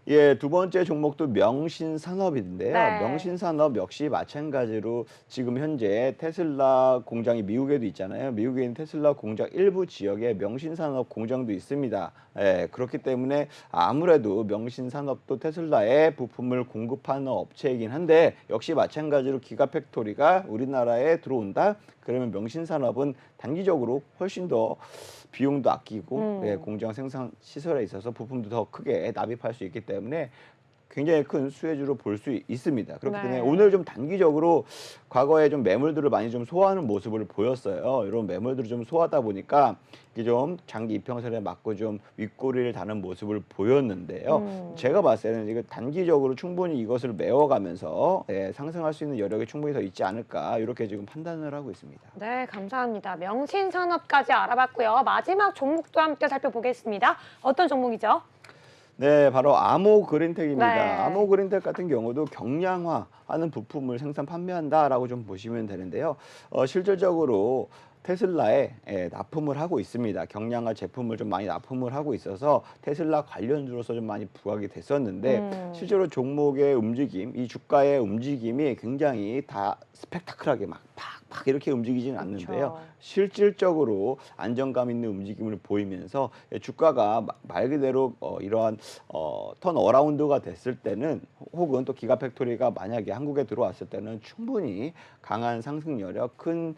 예, 두 번째 종목도 명신산업인데요. 네. 명신산업 역시 마찬가지로 지금 현재 테슬라 공장이 미국에도 있잖아요. 미국에 있는 테슬라 공장 일부 지역에 명신산업 공장도 있습니다. 예, 그렇기 때문에 아무래도 명신산업도 테슬라에 부품을 공급하는 업체이긴 한데 역시 마찬가지로 기가팩토리가 우리나라에 들어온다. 그러면 명신산업은 단기적으로 훨씬 더 비용도 아끼고 예, 공장 생산 시설에 있어서 부품도 더 크게 납입할 수 있기 때문에 굉장히 큰 수혜주로 볼 수 있습니다. 그렇기 때문에 네. 오늘 좀 단기적으로 과거에 좀 매물들을 많이 좀 소화하는 모습을 보였어요. 이런 매물들을 좀 소화하다 보니까 이게 좀 장기 이평선에 맞고 좀 윗꼬리를 다는 모습을 보였는데요. 제가 봤을 때는 이거 단기적으로 충분히 이것을 메워가면서 예, 상승할 수 있는 여력이 충분히 더 있지 않을까 이렇게 지금 판단을 하고 있습니다. 네, 감사합니다. 명신산업까지 알아봤고요. 마지막 종목도 함께 살펴보겠습니다. 어떤 종목이죠? 네, 바로 아모그린텍입니다. 네. 아모그린텍 같은 경우도 경량화하는 부품을 생산 판매한다라고 좀 보시면 되는데요. 실질적으로 테슬라에 납품을 하고 있습니다. 경량화 제품을 좀 많이 납품을 하고 있어서 테슬라 관련주로서 좀 많이 부각이 됐었는데 실제로 종목의 움직임, 이 주가의 움직임이 굉장히 다 스펙타클하게 막 팍팍 이렇게 움직이지는 않는데요. 실질적으로 안정감 있는 움직임을 보이면서 주가가 말 그대로 이러한 턴 어라운드가 됐을 때는 혹은 또 기가팩토리가 만약에 한국에 들어왔을 때는 충분히 강한 상승 여력, 큰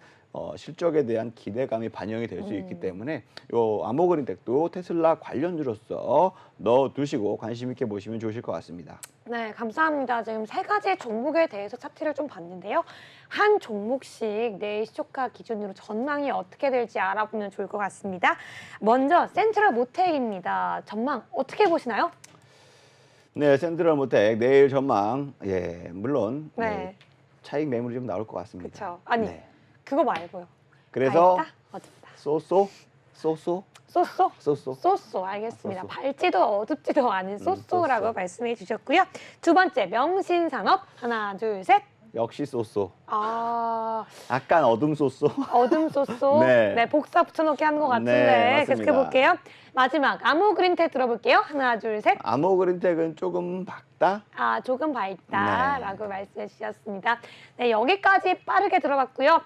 실적에 대한 기대감이 반영이 될 수 있기 때문에 요 아모그린텍도 테슬라 관련주로서 넣어두시고 관심 있게 보시면 좋으실 것 같습니다. 네, 감사합니다. 지금 세 가지 종목에 대해서 차트를 좀 봤는데요. 한 종목씩 내일 시초가 기준으로 전망이 어떻게 될지 알아보면 좋을 것 같습니다. 먼저 센트럴 모텍입니다. 전망 어떻게 보시나요? 네, 센트럴 모텍 내일 전망 물론 네. 차익 매물이 좀 나올 것 같습니다. 그렇죠. 아니, 네. 그거 말고요. 그래서 밝다? 어둡다. 쏘쏘 쏘쏘 알겠습니다. 쏘쏘. 밝지도 어둡지도 않은 쏘쏘라고 쏘쏘. 말씀해 주셨고요. 두 번째 명신산업 하나 둘 셋. 역시 쏘쏘. 아 약간 어둠 쏘쏘. 어둠 쏘쏘. 네. 네, 복사 붙여놓기 하는 것 네, 같은데 맞습니다. 계속해 볼게요. 마지막 아모그린텍 들어볼게요. 하나 둘 셋. 아모그린텍은 조금 밝다. 아 조금 밝다라고 네. 말씀해 주셨습니다. 네, 여기까지 빠르게 들어봤고요.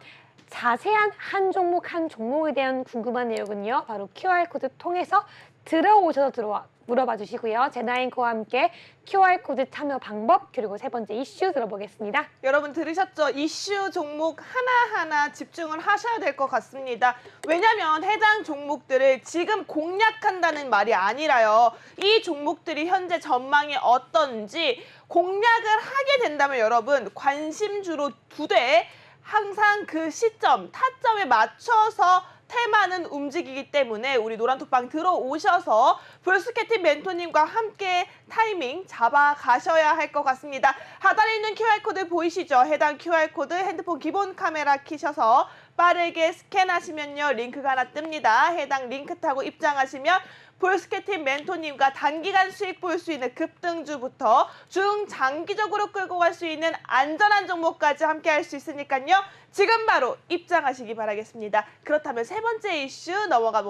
자세한 한 종목에 대한 궁금한 내용은요. 바로 QR코드 통해서 들어오셔서 물어봐 주시고요. 제나잉크와 함께 QR코드 참여 방법 그리고 세 번째 이슈 들어보겠습니다. 여러분 들으셨죠? 이슈 종목 하나하나 집중을 하셔야 될 것 같습니다. 왜냐하면 해당 종목들을 지금 공략한다는 말이 아니라요. 이 종목들이 현재 전망이 어떤지 공략을 하게 된다면 여러분 관심주로 두되 항상 그 시점, 타점에 맞춰서 테마는 움직이기 때문에 우리 노란톡방 들어오셔서 볼스케팅 멘토님과 함께 타이밍 잡아가셔야 할 것 같습니다. 하단에 있는 QR코드 보이시죠? 해당 QR코드 핸드폰 기본 카메라 켜셔서 빠르게 스캔하시면요. 링크가 하나 뜹니다. 해당 링크 타고 입장하시면 볼스케팅 멘토님과 단기간 수익 볼 수 있는 급등주부터 중장기적으로 끌고 갈 수 있는 안전한 종목까지 함께 할 수 있으니까요. 지금 바로 입장하시기 바라겠습니다. 그렇다면 세 번째 이슈 넘어가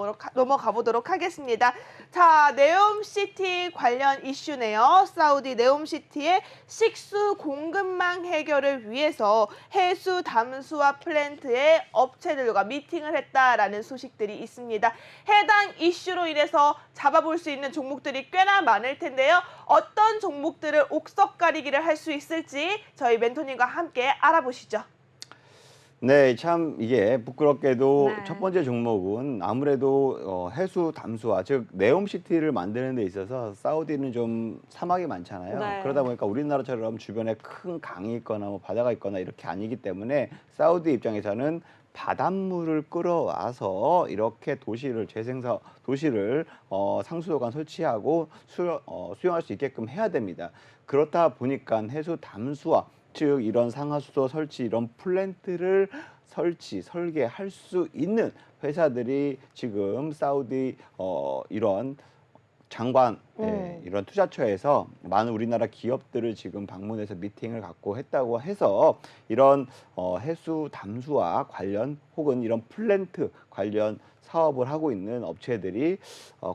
보도록 하겠습니다. 자, 네옴시티 관련 이슈네요. 사우디 네옴시티의 식수 공급망 해결을 위해서 해수 담수화 플랜트의 업체들과 미팅을 했다라는 소식들이 있습니다. 해당 이슈로 인해서 잡아볼 수 있는 종목들이 꽤나 많을 텐데요. 어떤 종목들을 옥석가리기를 할 수 있을지 저희 멘토님과 함께 알아보시죠. 네, 참 이게 부끄럽게도 네. 첫 번째 종목은 아무래도 해수 담수화, 즉 네옴시티를 만드는 데 있어서 사우디는 좀 사막이 많잖아요. 네. 그러다 보니까 우리나라처럼 주변에 큰 강이 있거나 뭐 바다가 있거나 이렇게 아니기 때문에 사우디 입장에서는 바닷물을 끌어와서 이렇게 도시를 상수도관 설치하고 수용할 수 있게끔 해야 됩니다. 그렇다 보니까 해수 담수화, 즉 이런 상하수도 설치, 이런 플랜트를 설계할 수 있는 회사들이 지금 사우디 이런 장관 이런 투자처에서 많은 우리나라 기업들을 지금 방문해서 미팅을 갖고 했다고 해서 이런 해수 담수와 관련 혹은 이런 플랜트 관련 사업을 하고 있는 업체들이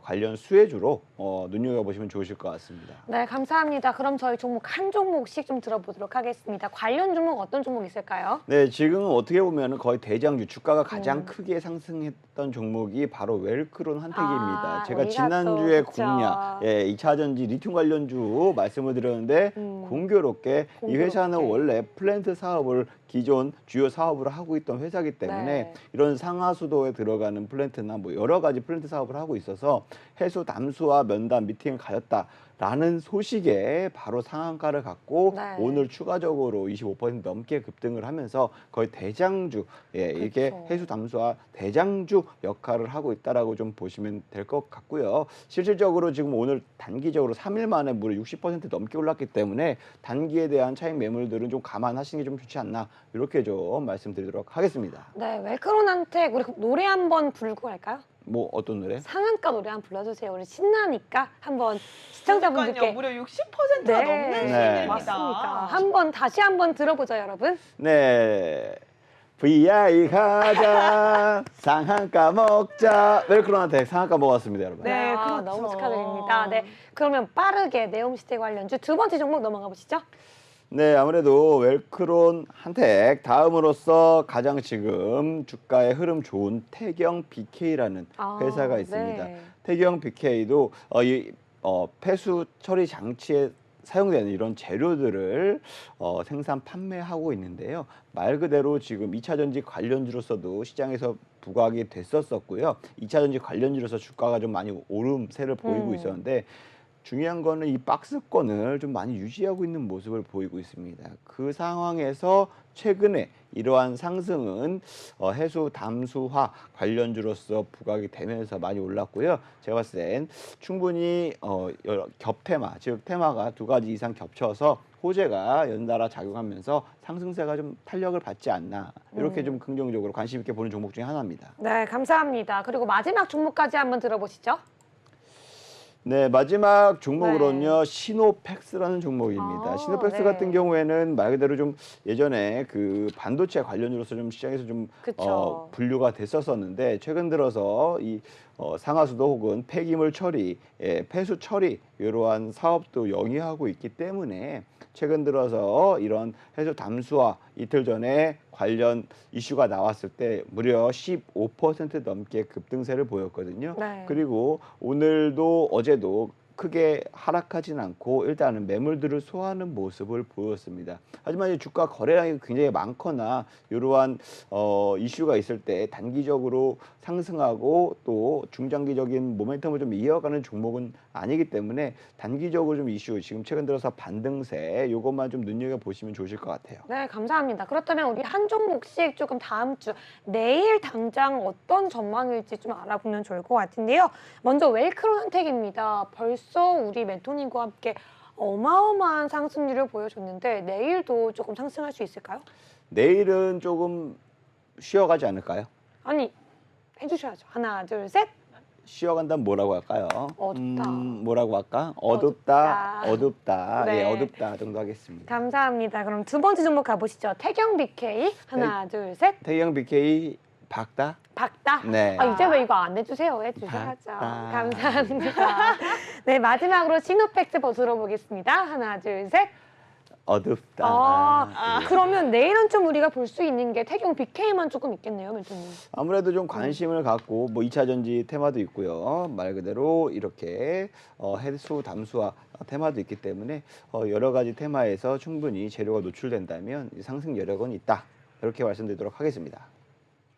관련 수혜주로 눈여겨보시면 좋으실 것 같습니다. 네, 감사합니다. 그럼 저희 종목 한 종목씩 좀 들어보도록 하겠습니다. 관련 종목 어떤 종목 있을까요? 네, 지금 어떻게 보면 거의 대장주 주가가 가장 크게 상승했던 종목이 바로 웰크론 한택입니다. 제가 우리가 지난주에 또, 그쵸. 공략, 2차 전지 리튬 관련주 말씀을 드렸는데 공교롭게 이 회사는 공교롭게. 원래 플랜트 사업을 기존 주요 사업을 하고 있던 회사이기 때문에 네. 이런 상하수도에 들어가는 플랜트나 뭐 여러 가지 플랜트 사업을 하고 있어서 해수 담수와 면담 미팅을 가졌다라는 소식에 바로 상한가를 갖고 네. 오늘 추가적으로 25% 넘게 급등을 하면서 거의 대장주, 이렇게 그쵸. 해수 담수와 대장주 역할을 하고 있다라고 좀 보시면 될 것 같고요. 실질적으로 지금 오늘 단기적으로 3일 만에 무려 60% 넘게 올랐기 때문에 단기에 대한 차익 매물들은 좀 감안하시는 게 좀 좋지 않나 이렇게 좀 말씀드리도록 하겠습니다. 네, 웰크론한테 우리 노래 한번 부르고 갈까요? 뭐 어떤 노래? 상한가 노래 한번 불러주세요. 우리 신나니까 한번 시청자분들께. 그러니까요, 무려 60%가 넘는 네. 수익입니다. 맞습니다. 다시 한번 들어보죠, 여러분. 네. VI 가자 상한가 먹자 웰크론한테 상한가 먹었습니다, 여러분. 네, 그렇죠. 너무 축하드립니다. 네, 그러면 빠르게 네옴시대 관련주 두 번째 종목 넘어가 보시죠. 네, 아무래도 웰크론 한택 다음으로서 가장 지금 주가의 흐름 좋은 태경 BK라는 회사가 있습니다. 네. 태경 BK도 폐수 처리 장치에 사용되는 이런 재료들을 생산 판매하고 있는데요. 말 그대로 지금 2차 전지 관련주로서도 시장에서 부각이 됐었고요. 2차 전지 관련주로서 주가가 좀 많이 오름세를 보이고 있었는데 중요한 거는 이 박스권을 좀 많이 유지하고 있는 모습을 보이고 있습니다. 그 상황에서 최근에 이러한 상승은 해수 담수화 관련주로서 부각이 되면서 많이 올랐고요. 제가 봤을 땐 충분히 겹테마, 즉 테마가 두 가지 이상 겹쳐서 호재가 연달아 작용하면서 상승세가 좀 탄력을 받지 않나 이렇게 좀 긍정적으로 관심 있게 보는 종목 중에 하나입니다. 네, 감사합니다. 그리고 마지막 종목까지 한번 들어보시죠. 네, 마지막 종목으로는요, 시노펙스라는 종목입니다. 시노펙스 네. 같은 경우에는 말 그대로 좀 예전에 그 반도체 관련주로서 좀 시장에서 좀 그쵸. 분류가 됐었었는데 최근 들어서 이 상하수도 혹은 폐기물 처리, 폐수 처리 이러한 사업도 영위하고 있기 때문에 최근 들어서 이런 해수 담수화 이틀 전에 관련 이슈가 나왔을 때 무려 15% 넘게 급등세를 보였거든요. 네. 그리고 오늘도 어제도 크게 하락하진 않고 일단은 매물들을 소화하는 모습을 보였습니다. 하지만 이 주가 거래량이 굉장히 많거나 이러한 이슈가 있을 때 단기적으로 상승하고 또 중장기적인 모멘텀을 좀 이어가는 종목은 아니기 때문에 단기적으로 좀 이슈 지금 최근 들어서 반등세 이것만 좀 눈여겨 보시면 좋으실 것 같아요. 네, 감사합니다. 그렇다면 우리 한 종목씩 조금 다음 주 내일 당장 어떤 전망일지 좀 알아보면 좋을 것 같은데요. 먼저 웰크론 한택입니다. 벌써 우리 멘토님과 함께 어마어마한 상승률을 보여줬는데 내일도 조금 상승할 수 있을까요? 내일은 조금 쉬어가지 않을까요? 아니, 해주셔야죠. 하나, 둘, 셋. 쉬어간다면 뭐라고 할까요? 어둡다. 뭐라고 할까? 어둡다. 어둡다. 네. 예, 어둡다 정도 하겠습니다. 감사합니다. 그럼 두 번째 종목 가보시죠. 태경 BK. 하나, 둘, 셋. 태경 BK 박다? 박다. 네. 이제 왜 이거 안 해주세요? 해주셔야죠. 박다. 감사합니다. 네, 마지막으로 시노팩스 들어보겠습니다. 하나, 둘, 셋. 어둡다. 그러면 내일은 좀 우리가 볼 수 있는 게 태경 BK만 조금 있겠네요, 멘토님. 아무래도 좀 관심을 갖고 뭐 2차 전지 테마도 있고요. 말 그대로 이렇게 해수 담수화 테마도 있기 때문에 여러 가지 테마에서 충분히 재료가 노출된다면 상승 여력은 있다. 이렇게 말씀드리도록 하겠습니다.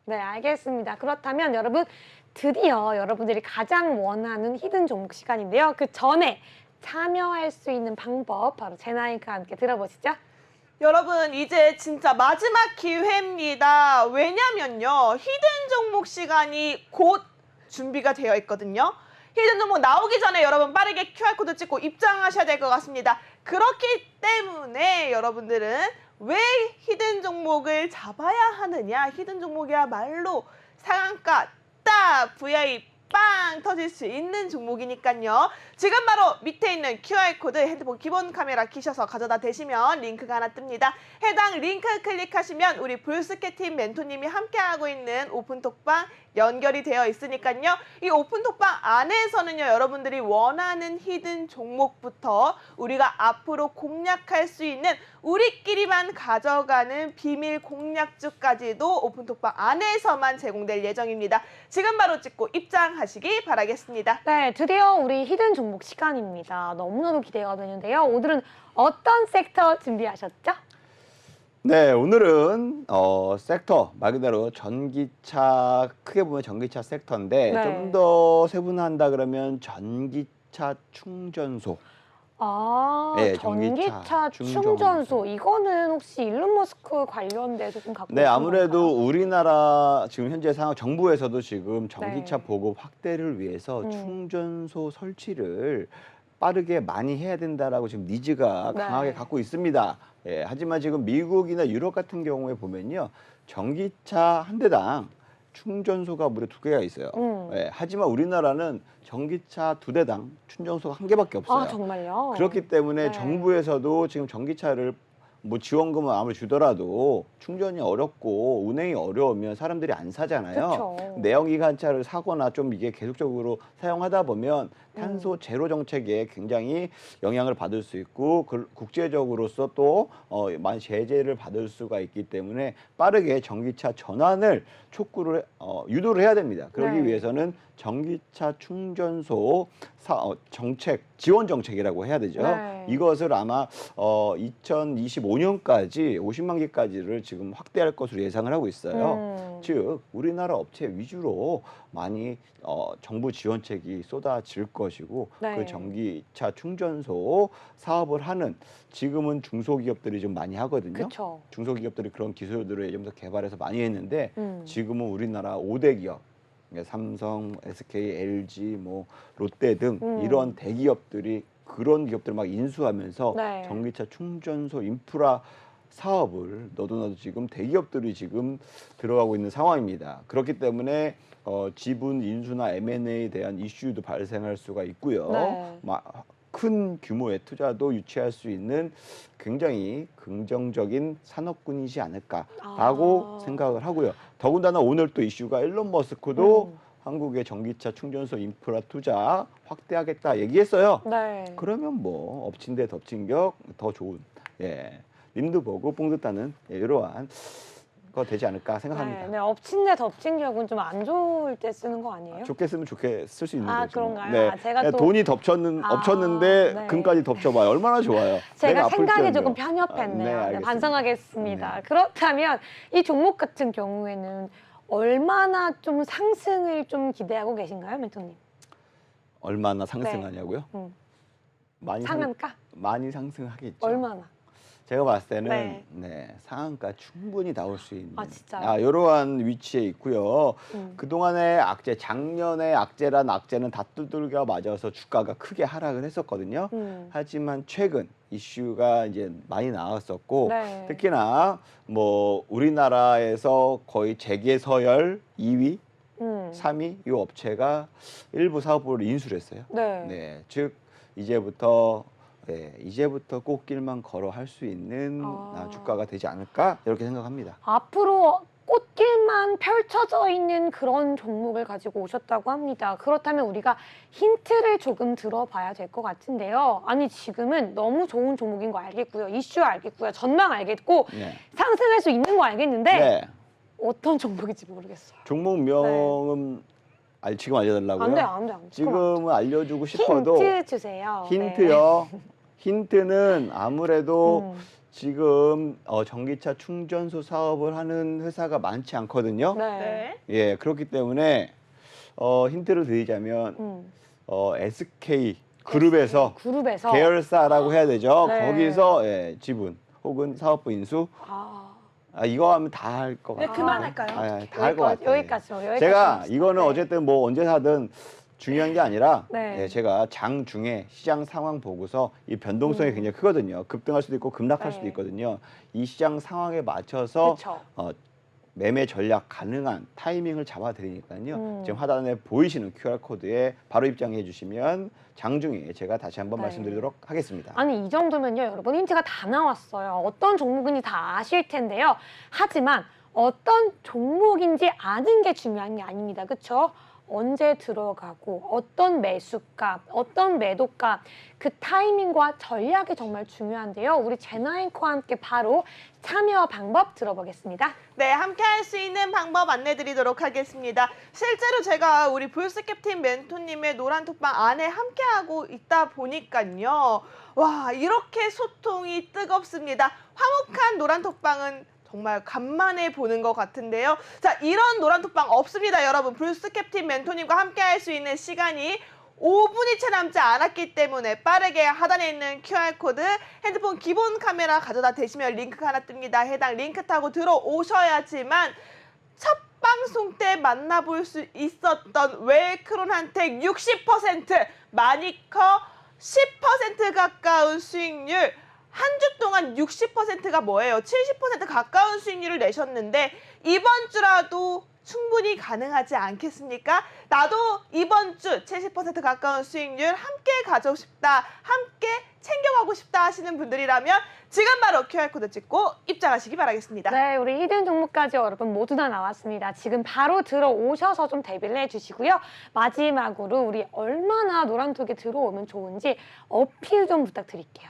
네, 알겠습니다. 그렇다면 여러분 드디어 여러분들이 가장 원하는 히든 종목 시간인데요. 그 전에 참여할 수 있는 방법 바로 제나이크와 함께 들어보시죠. 여러분 이제 진짜 마지막 기회입니다. 왜냐면요, 히든 종목 시간이 곧 준비가 되어 있거든요. 히든 종목 나오기 전에 여러분 빠르게 QR코드 찍고 입장하셔야 될 것 같습니다. 그렇기 때문에 여러분들은 왜 히든 종목을 잡아야 하느냐, 히든 종목이야말로 상한가 딱 VI 빵 터질 수 있는 종목이니까요. 지금 바로 밑에 있는 QR코드 핸드폰 기본 카메라 키셔서 가져다 대시면 링크가 하나 뜹니다. 해당 링크 클릭하시면 우리 불스케팀 멘토님이 함께하고 있는 오픈톡방 연결이 되어 있으니까요. 이 오픈톡방 안에서는요, 여러분들이 원하는 히든 종목부터 우리가 앞으로 공략할 수 있는 우리끼리만 가져가는 비밀 공략주까지도 오픈톡방 안에서만 제공될 예정입니다. 지금 바로 찍고 입장하시기 바라겠습니다. 네, 드디어 우리 히든 종목 시간입니다. 너무나도 기대가 되는데요. 오늘은 어떤 섹터 준비하셨죠? 네, 오늘은 섹터 말 그대로 전기차 크게 보면 전기차 섹터인데 네. 좀 더 세분화한다 그러면 전기차 충전소. 아, 네, 전기차 전기차 충전소. 이거는 혹시 일론 머스크 관련돼서 좀 갖고 네, 계신 아무래도 건가요? 우리나라 지금 현재 상황 정부에서도 지금 전기차 네. 보급 확대를 위해서 음. 충전소 설치를 빠르게 많이 해야 된다라고 지금 니즈가 네. 강하게 갖고 있습니다. 예, 하지만 지금 미국이나 유럽 같은 경우에 보면요, 전기차 한 대당 충전소가 무려 2개가 있어요. 예, 하지만 우리나라는 전기차 2대당 충전소가 1개밖에 없어요. 아, 정말요? 그렇기 때문에 네. 정부에서도 지금 전기차를 뭐 지원금을 아무리 주더라도 충전이 어렵고 운행이 어려우면 사람들이 안 사잖아요. 그쵸. 내연기관차를 사거나 좀 이게 계속적으로 사용하다 보면 탄소 제로 정책에 굉장히 영향을 받을 수 있고 국제적으로서 또 많이 제재를 받을 수가 있기 때문에 빠르게 전기차 전환을 촉구를 유도를 해야 됩니다. 그러기 네. 위해서는 전기차 충전소 정책 지원 정책이라고 해야 되죠. 네. 이것을 아마 2025년까지 50만 개까지를 지금 확대할 것으로 예상을 하고 있어요. 즉 우리나라 업체 위주로 많이 정부 지원책이 쏟아질 것이고 네. 그 전기차 충전소 사업을 하는 지금은 중소기업들이 좀 많이 하거든요. 그렇죠. 중소기업들이 그런 기술들을 예전부터 개발해서 많이 했는데 음. 지금은 우리나라 5대 기업 삼성, SK, LG, 뭐 롯데 등 이런 대기업들이 그런 기업들을 막 인수하면서 네. 전기차 충전소 인프라 사업을 너도나도 지금 대기업들이 지금 들어가고 있는 상황입니다. 그렇기 때문에 지분 인수나 M&A에 대한 이슈도 발생할 수가 있고요. 네. 큰 규모의 투자도 유치할 수 있는 굉장히 긍정적인 산업군이지 않을까라고 생각을 하고요. 더군다나 오늘 또 이슈가 일론 머스크도 한국의 전기차 충전소 인프라 투자 확대하겠다 얘기했어요. 네. 그러면 뭐 엎친 데 덮친 격 더 좋은, 예, 님도 보고 뽕 듣다는 이러한 거 되지 않을까 생각합니다. 네, 엎친 데 덮친 격은 좀 안 좋을 때 쓰는 거 아니에요? 좋게 쓰면 좋게 쓸 수 있는 아, 거죠. 그런가요? 네. 아, 제가 또- 돈이 엎쳤는데 네. 금까지 덮쳐봐요. 얼마나 좋아요. 제가 내가 아플 생각이 텐데요. 조금 편협했네요. 네, 알겠습니다. 반성하겠습니다. 네. 그렇다면 이 종목 같은 경우에는 얼마나 좀 상승을 좀 기대하고 계신가요, 멘토님? 얼마나 상승하냐고요? 많이 상한가? 많이 상승하겠죠. 얼마나? 제가 봤을 때는 네. 네, 상한가 충분히 나올 수 있는 아, 진짜요? 이러한 위치에 있고요. 음. 그동안의 악재, 작년에 악재란 악재는 다 두들겨 맞아서 주가가 크게 하락을 했었거든요. 하지만 최근 이슈가 이제 많이 나왔었고 네. 특히나 뭐 우리나라에서 거의 재계 서열 2위, 3위 이 업체가 일부 사업부를 인수를 했어요. 네. 네, 즉 이제부터 꽃길만 걸어 할 수 있는 주가가 되지 않을까 이렇게 생각합니다. 앞으로 꽃길만 펼쳐져 있는 그런 종목을 가지고 오셨다고 합니다. 그렇다면 우리가 힌트를 조금 들어봐야 될 것 같은데요. 아니, 지금은 너무 좋은 종목인 거 알겠고요. 이슈 알겠고요. 전망 알겠고 네. 상승할 수 있는 거 알겠는데 네. 어떤 종목인지 모르겠어요. 종목명은 지금 알려달라고요? 안 돼, 안 돼, 안 돼. 지금은 알려주고 싶어도 힌트 주세요. 힌트요. 힌트는 아무래도 네. 지금 전기차 충전소 사업을 하는 회사가 많지 않거든요. 네. 네. 예, 그렇기 때문에 힌트를 드리자면 SK 그룹에서 그룹에서 계열사라고 해야 되죠. 네. 거기서 지분 혹은 사업부 인수 이거 하면 다 할 것 네, 같아요. 그만할까요? 다 할 것 같아요. 여기까지요. 제가 이거는 네. 어쨌든 뭐 언제 사든 중요한 게 아니라 네. 제가 장중에 시장 상황 보고서 이 변동성이 굉장히 크거든요. 급등할 수도 있고 급락할 네. 수도 있거든요. 이 시장 상황에 맞춰서 그렇죠. 매매 전략 가능한 타이밍을 잡아드리니까요. 지금 화면에 보이시는 QR코드에 바로 입장해 주시면 장중에 제가 다시 한번 네. 말씀드리도록 하겠습니다. 아니 이 정도면요 여러분 힌트가 다 나왔어요. 어떤 종목인지 다 아실 텐데요. 하지만 어떤 종목인지 아는 게 중요한 게 아닙니다. 그렇죠? 언제 들어가고 어떤 매수값, 어떤 매도값, 그 타이밍과 전략이 정말 중요한데요. 우리 제나앵커와 함께 바로 참여 방법 들어보겠습니다. 네, 함께 할 수 있는 방법 안내드리도록 하겠습니다. 실제로 제가 우리 불스캡틴 멘토님의 노란톡방 안에 함께하고 있다 보니까요. 와, 이렇게 소통이 뜨겁습니다. 화목한 노란톡방은 정말 간만에 보는 것 같은데요. 자, 이런 노란톡방 없습니다, 여러분. 불스캡틴 멘토님과 함께 할 수 있는 시간이 5분이 채 남지 않았기 때문에 빠르게 하단에 있는 QR코드 핸드폰 기본 카메라 가져다 대시면 링크가 하나 뜹니다. 해당 링크 타고 들어오셔야지만 첫 방송 때 만나볼 수 있었던 웰크론 한택 60%, 마니커 10% 가까운 수익률, 한 주 동안 60%가 뭐예요? 70% 가까운 수익률을 내셨는데 이번 주라도 충분히 가능하지 않겠습니까? 나도 이번 주 70% 가까운 수익률 함께 가져오고 싶다, 함께 챙겨가고 싶다 하시는 분들이라면 지금 바로 QR코드 찍고 입장하시기 바라겠습니다. 네, 우리 히든 종목까지 여러분 모두 다 나왔습니다. 지금 바로 들어오셔서 좀 대비를 해주시고요. 마지막으로 우리 얼마나 노란톡에 들어오면 좋은지 어필 좀 부탁드릴게요.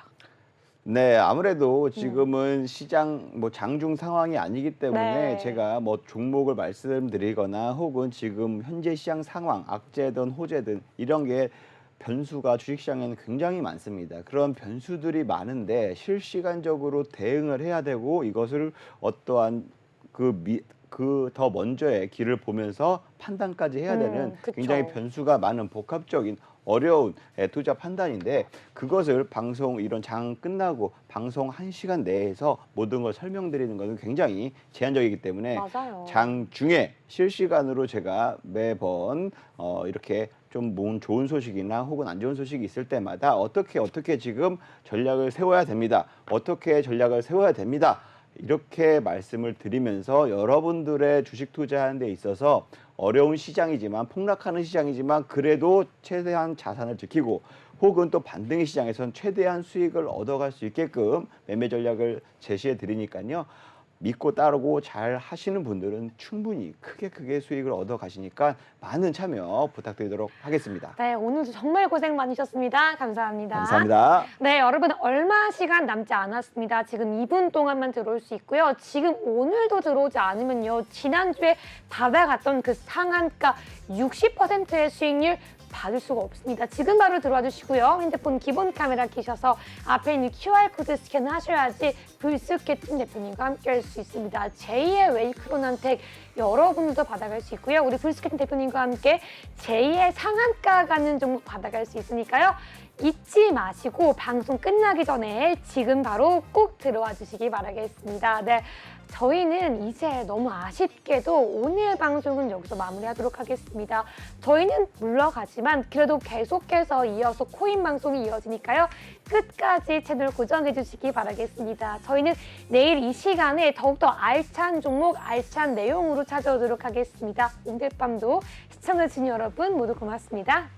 네, 아무래도 지금은 시장 장중 상황이 아니기 때문에 네. 제가 종목을 말씀드리거나 혹은 지금 현재 시장 상황, 악재든 호재든 이런 게 변수가 주식시장에는 굉장히 많습니다. 그런 변수들이 많은데 실시간적으로 대응을 해야 되고 이것을 어떠한 더 먼저의 길을 보면서 판단까지 해야 되는 그쵸. 굉장히 변수가 많은 복합적인 어려운 투자 판단인데 그것을 방송 이런 장 끝나고 방송 1시간 내에서 모든 걸 설명드리는 것은 굉장히 제한적이기 때문에 맞아요. 장 중에 실시간으로 제가 매번 이렇게 좀 좋은 소식이나 혹은 안 좋은 소식이 있을 때마다 어떻게 지금 전략을 세워야 됩니다. 어떻게 전략을 세워야 됩니다. 이렇게 말씀을 드리면서 여러분들의 주식 투자하는 데 있어서 어려운 시장이지만 폭락하는 시장이지만 그래도 최대한 자산을 지키고 혹은 또 반등의 시장에선 최대한 수익을 얻어갈 수 있게끔 매매 전략을 제시해 드리니까요. 믿고 따르고 잘 하시는 분들은 충분히 크게 수익을 얻어 가시니까 많은 참여 부탁드리도록 하겠습니다. 네, 오늘도 정말 고생 많으셨습니다. 감사합니다. 감사합니다. 네, 여러분 얼마 시간 남지 않았습니다. 지금 2분 동안만 들어올 수 있고요. 지금 오늘도 들어오지 않으면요. 지난주에 받아갔던 그 상한가 60%의 수익률 받을 수가 없습니다. 지금 바로 들어와 주시고요. 핸드폰 기본 카메라 켜셔서 앞에 있는 QR코드 스캔하셔야지 불스케틴 대표님과 함께 할 수 있습니다. 제2의 웰크론 한택 여러분들도 받아갈 수 있고요. 우리 불스케틴 대표님과 함께 제2의 상한가 가는 종목 받아갈 수 있으니까요. 잊지 마시고 방송 끝나기 전에 지금 바로 꼭 들어와 주시기 바라겠습니다. 네. 저희는 이제 너무 아쉽게도 오늘 방송은 여기서 마무리하도록 하겠습니다. 저희는 물러가지만 그래도 계속해서 이어서 코인 방송이 이어지니까요. 끝까지 채널 고정해 주시기 바라겠습니다. 저희는 내일 이 시간에 더욱더 알찬 종목, 알찬 내용으로 찾아오도록 하겠습니다. 오늘 밤도 시청해주신 여러분 모두 고맙습니다.